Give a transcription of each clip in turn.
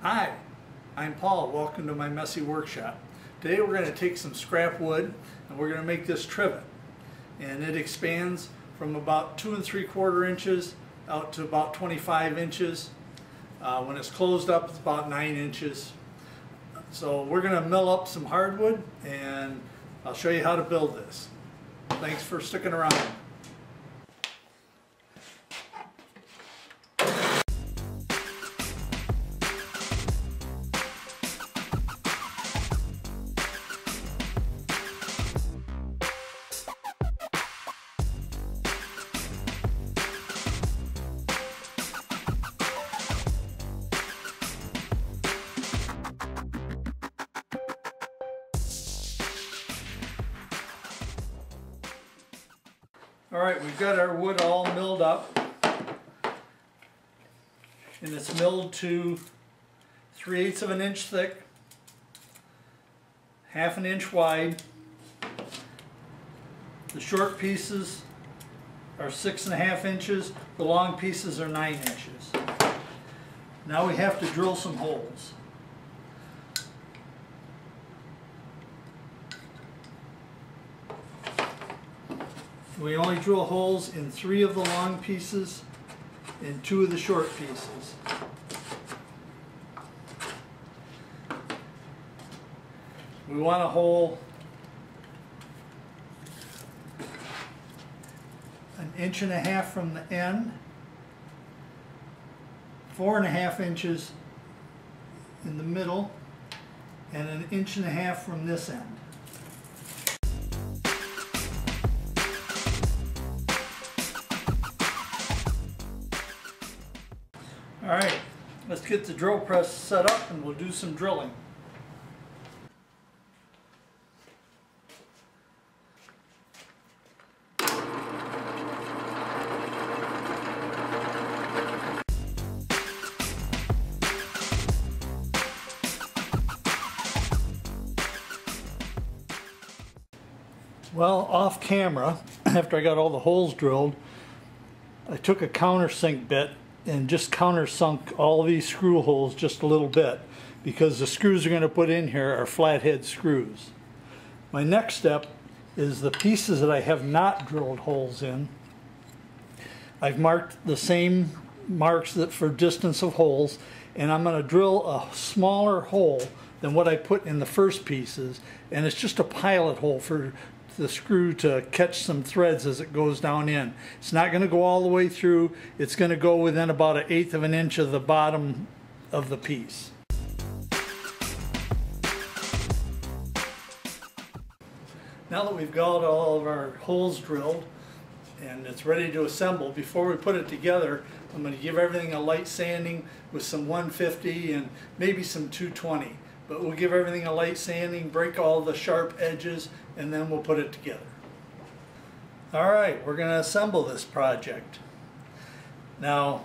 Hi, I'm Paul. Welcome to my messy workshop. Today we're going to take some scrap wood and we're going to make this trivet. And it expands from about 2 3/4 inches out to about 25 inches. When it's closed up, it's about 9 inches. So we're going to mill up some hardwood and I'll show you how to build this. Thanks for sticking around. Alright, we've got our wood all milled up, and it's milled to 3/8 of an inch thick, 1/2 inch wide. The short pieces are 6.5 inches, the long pieces are 9 inches. Now we have to drill some holes. We only drill holes in 3 of the long pieces and 2 of the short pieces. We want a hole 1.5 inches from the end, 4.5 inches in the middle, and 1.5 inches from this end. Alright, let's get the drill press set up and we'll do some drilling. Well, off camera, after I got all the holes drilled, I took a countersink bit and just countersunk all these screw holes just a little bit, because the screws we're going to put in here are flathead screws. My next step is the pieces that I have not drilled holes in. I've marked the same marks that for distance of holes, and I'm going to drill a smaller hole than what I put in the first pieces, and it's just a pilot hole for the screw to catch some threads as it goes down in. It's not going to go all the way through. It's going to go within about 1/8 of an inch of the bottom of the piece. Now that we've got all of our holes drilled and it's ready to assemble, before we put it together, I'm going to give everything a light sanding with some 150 and maybe some 220. But we'll give everything a light sanding, break all the sharp edges, and then we'll put it together. Alright, we're going to assemble this project. Now,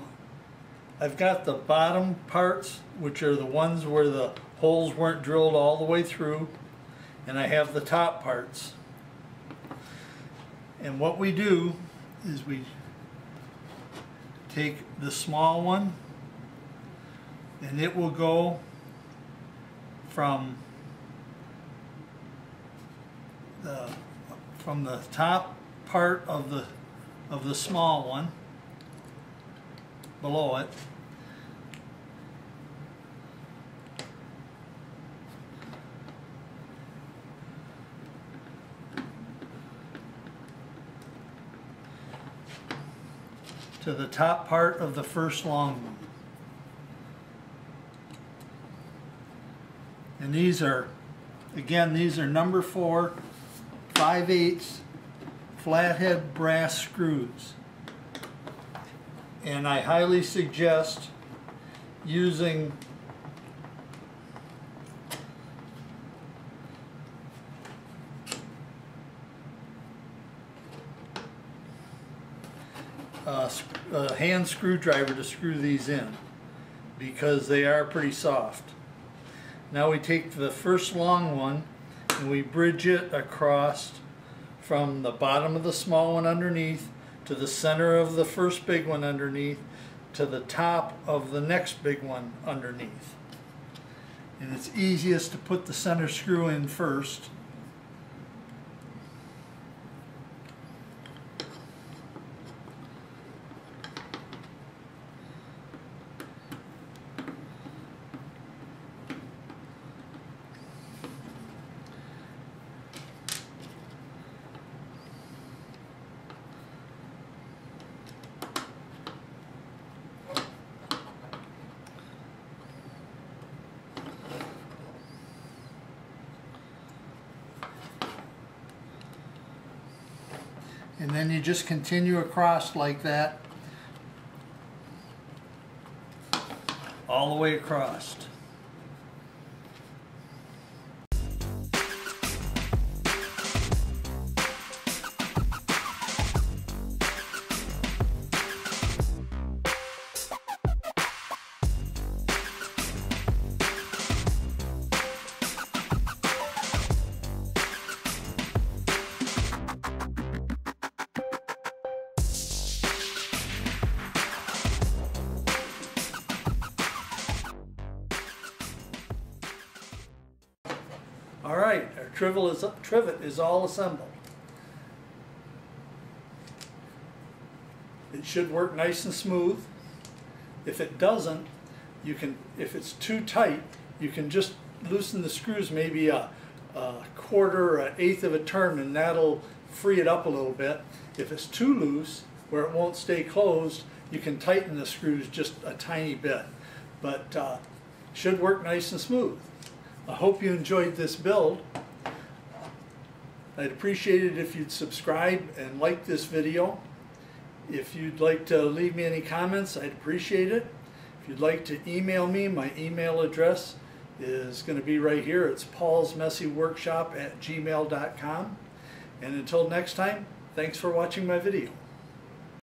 I've got the bottom parts, which are the ones where the holes weren't drilled all the way through, and I have the top parts. And what we do is we take the small one, and it will go from the top part of the small one below it to the top part of the first long one. And these are, again, these are number 4 5/8 flathead brass screws. And I highly suggest using a hand screwdriver to screw these in, because they are pretty soft. Now we take the first long one and we bridge it across from the bottom of the small one underneath to the center of the first big one underneath to the top of the next big one underneath. And it's easiest to put the center screw in first. And then you just continue across like that, all the way across. All right, our trivet is all assembled. It should work nice and smooth. If it doesn't, you can, if it's too tight, you can just loosen the screws maybe a quarter or an eighth of a turn, and that'll free it up a little bit. If it's too loose, where it won't stay closed, you can tighten the screws just a tiny bit. But should work nice and smooth. I hope you enjoyed this build. I'd appreciate it if you'd subscribe and like this video. If you'd like to leave me any comments, I'd appreciate it. If you'd like to email me, my email address is going to be right here. It's paulsmessyworkshop@gmail.com. And until next time, thanks for watching my video.